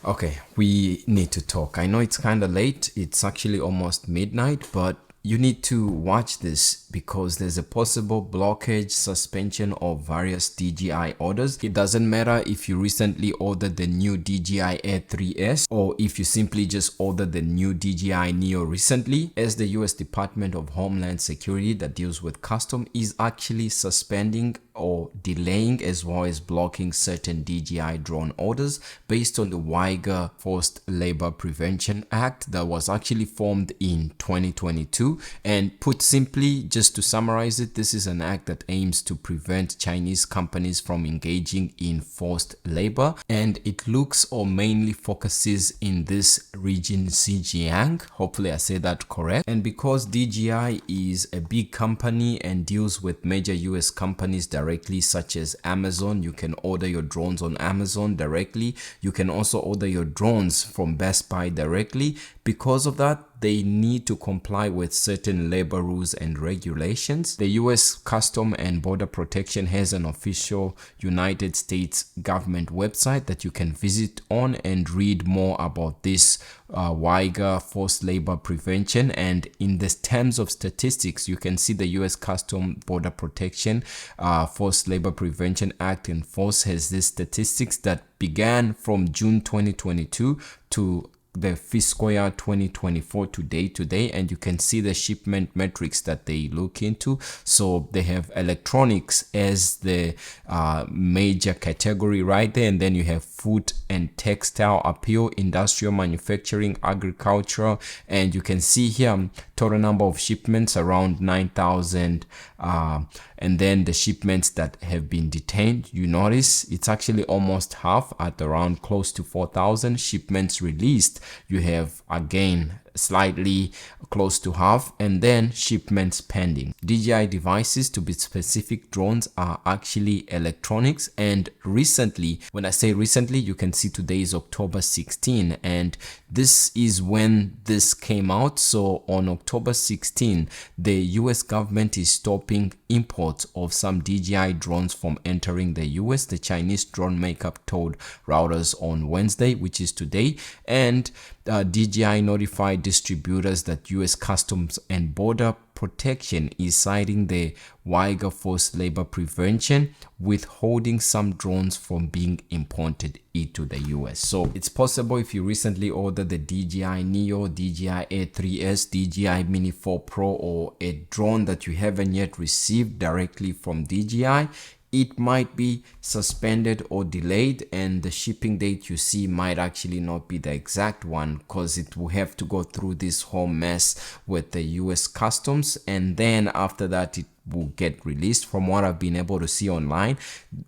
Okay, we need to talk. I know it's kind of late. It's actually almost midnight, but you need to watch this because there's a possible blockage, suspension of various DJI orders. It doesn't matter if you recently ordered the new DJI Air 3S or if you simply just ordered the new DJI Neo recently, as the US Department of Homeland Security that deals with custom is actually suspending or delaying as well as blocking certain DJI drone orders based on the WIGA Forced Labor Prevention Act that was actually formed in 2022. And put simply, just to summarize it, this is an act that aims to prevent Chinese companies from engaging in forced labor, and it looks or mainly focuses in this region Xinjiang. Hopefully I say that correct. And because DJI is a big company and deals with major US companies directly, such as Amazon, you can order your drones on Amazon directly. You can also order your drones from Best Buy directly. Because of that, they need to comply with certain labor rules and regulations. The US Custom and Border Protection has an official United States government website that you can visit on and read more about this WIGA forced labor prevention. And in the terms of statistics, you can see the US Custom Border Protection Forced Labor Prevention Act in force has these statistics that began from June 2022 to the fiscal year 2024 today, and you can see the shipment metrics that they look into. So they have electronics as the major category right there, and then you have food and textile appeal, industrial manufacturing, agricultural, and you can see here total number of shipments around 9,000, and then the shipments that have been detained, you notice it's actually almost half at around close to 4,000. Shipments released, you have again slightly close to half, and then shipments pending. DJI devices, to be specific, drones are actually electronics. And recently, when I say recently, you can see today is October 16, and this is when this came out. So on October 16, the US government is stopping imports of some DJI drones from entering the US. The Chinese drone maker told Reuters on Wednesday, which is today, and DJI notified distributors that US Customs and Border Protection is citing the WIGA forced labor prevention, withholding some drones from being imported into the US. So it's possible if you recently ordered the DJI Neo, DJI Air 3S, DJI Mini 4 Pro, or a drone that you haven't yet received directly from DJI, it might be suspended or delayed, and the shipping date you see might actually not be the exact one because it will have to go through this whole mess with the US Customs, and then after that it will get released. From what I've been able to see online,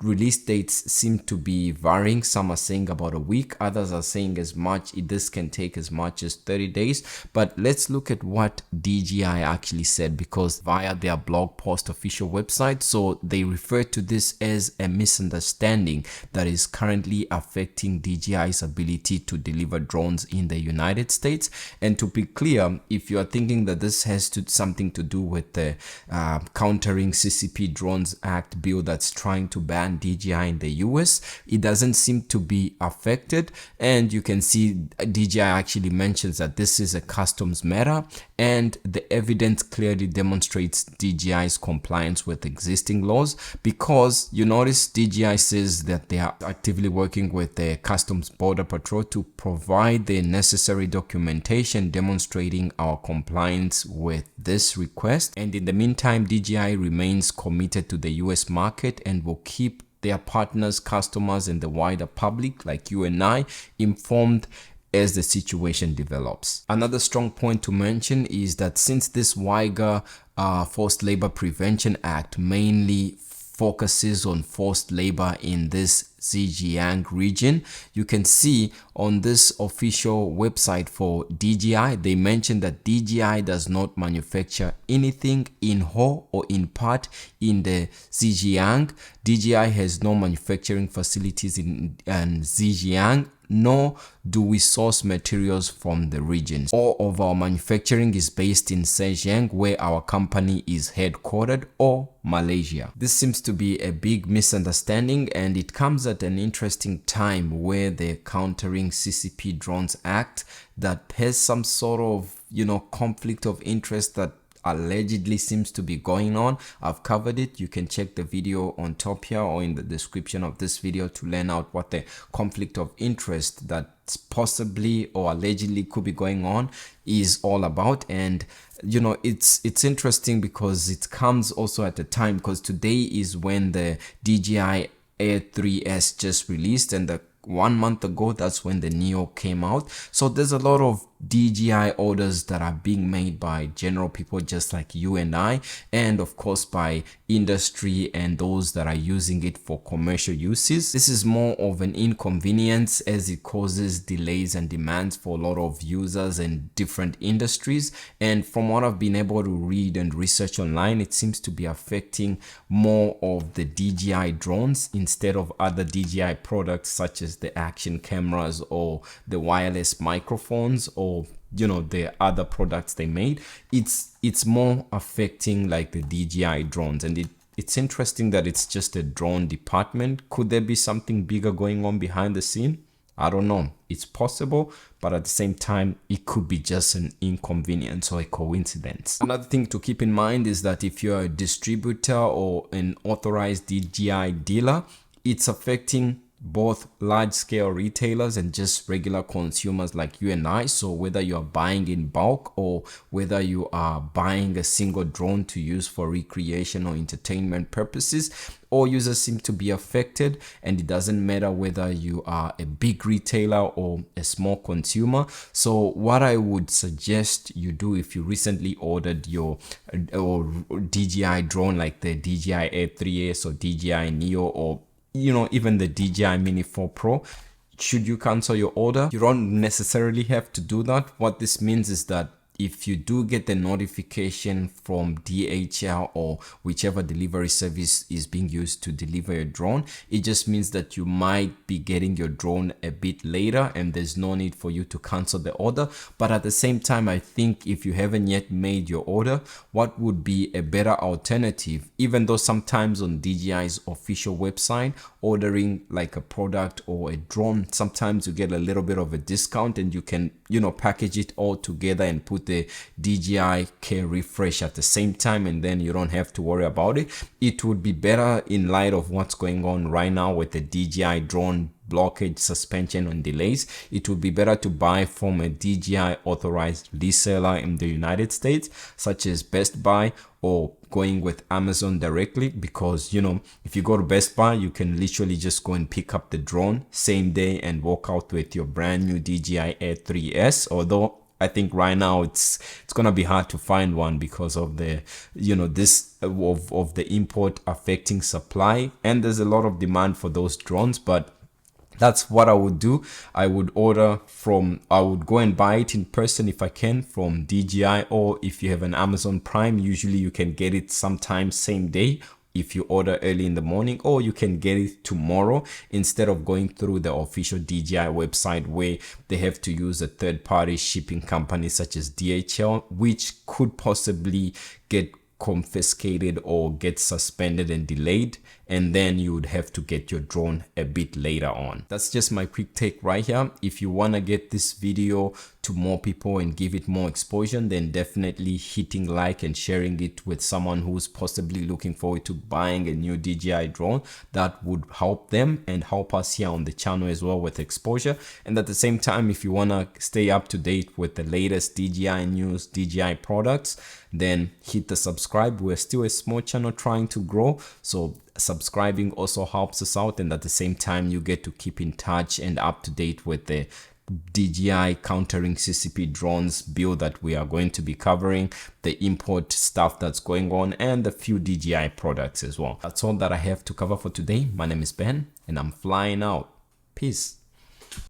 release dates seem to be varying. Some are saying about a week, others are saying this can take as much as 30 days. But let's look at what DJI actually said, because via their blog post official website, so they refer to this as a misunderstanding that is currently affecting DJI's ability to deliver drones in the United States. And to be clear, if you are thinking that this has something to do with the Countering CCP Drones Act bill that's trying to ban DJI in the US, it doesn't seem to be affected. And you can see DJI actually mentions that this is a customs matter, and the evidence clearly demonstrates DJI's compliance with existing laws, because you notice DJI says that they are actively working with the Customs Border Patrol to provide the necessary documentation demonstrating our compliance with this request. And in the meantime, DJI remains committed to the US market and will keep their partners, customers, and the wider public like you and I informed as the situation develops. Another strong point to mention is that since this WIGA Forced Labor Prevention Act mainly focuses on forced labor in this Xinjiang region, you can see on this official website for DJI, they mention that DJI does not manufacture anything in whole or in part in the Xinjiang. DJI has no manufacturing facilities in Xinjiang, nor do we source materials from the regions. All of our manufacturing is based in Zhejiang, where our company is headquartered, or Malaysia. This seems to be a big misunderstanding, and it comes at an interesting time where the Countering CCP Drones Act that has some sort of, conflict of interest that allegedly seems to be going on. I've covered it. You can check the video on top here or in the description of this video to learn out what the conflict of interest that possibly or allegedly could be going on is all about. And it's interesting because it comes also at a time, because today is when the DJI Air 3S just released, and the 1 month ago that's when the Neo came out. So there's a lot of DJI orders that are being made by general people just like you and I, and of course by industry and those that are using it for commercial uses. This is more of an inconvenience as it causes delays and demands for a lot of users and different industries. And from what I've been able to read and research online, it seems to be affecting more of the DJI drones instead of other DJI products such as the action cameras or the wireless microphones or the other products they made. It's more affecting like the DJI drones, and it's interesting that it's just a drone department. Could there be something bigger going on behind the scene? I don't know. It's possible, but at the same time, it could be just an inconvenience or a coincidence. Another thing to keep in mind is that if you're a distributor or an authorized DJI dealer, it's affecting both large-scale retailers and just regular consumers like you and I. So whether you are buying in bulk or whether you are buying a single drone to use for recreation or entertainment purposes, all users seem to be affected, and it doesn't matter whether you are a big retailer or a small consumer. So what I would suggest you do if you recently ordered your DJI drone like the DJI Air 3S or DJI Neo or even the DJI Mini 4 Pro, should you cancel your order? You don't necessarily have to do that. What this means is that if you do get the notification from DHL or whichever delivery service is being used to deliver your drone, it just means that you might be getting your drone a bit later, and there's no need for you to cancel the order. But at the same time, I think if you haven't yet made your order, what would be a better alternative, even though sometimes on DJI's official website, ordering like a product or a drone, sometimes you get a little bit of a discount, and you can package it all together and put the DJI Care refresh at the same time, and then you don't have to worry about it. It would be better in light of what's going on right now with the DJI drone blockage, suspension, and delays. It would be better to buy from a DJI authorized reseller in the United States, such as Best Buy, or going with Amazon directly, because if you go to Best Buy, you can literally just go and pick up the drone same day and walk out with your brand new DJI Air 3S. Although I think right now it's gonna be hard to find one because of the this of the import affecting supply, and there's a lot of demand for those drones. But that's what I would do. I would go and buy it in person if I can from DJI, or if you have an Amazon Prime, usually you can get it sometime same day if you order early in the morning, or you can get it tomorrow instead of going through the official DJI website where they have to use a third-party shipping company such as DHL, which could possibly get confiscated or get suspended and delayed, and then you would have to get your drone a bit later on. That's just my quick take right here. If you want to get this video to more people and give it more exposure, then definitely hitting like and sharing it with someone who's possibly looking forward to buying a new DJI drone. That would help them and help us here on the channel as well with exposure. And at the same time, if you want to stay up to date with the latest DJI news, DJI products, then hit the subscribe. We're still a small channel trying to grow, so subscribing also helps us out, and at the same time you get to keep in touch and up to date with the DJI countering CCP drones build that we are going to be covering, the import stuff that's going on, and a few DJI products as well. That's all that I have to cover for today. My name is Ben, and I'm flying out. Peace.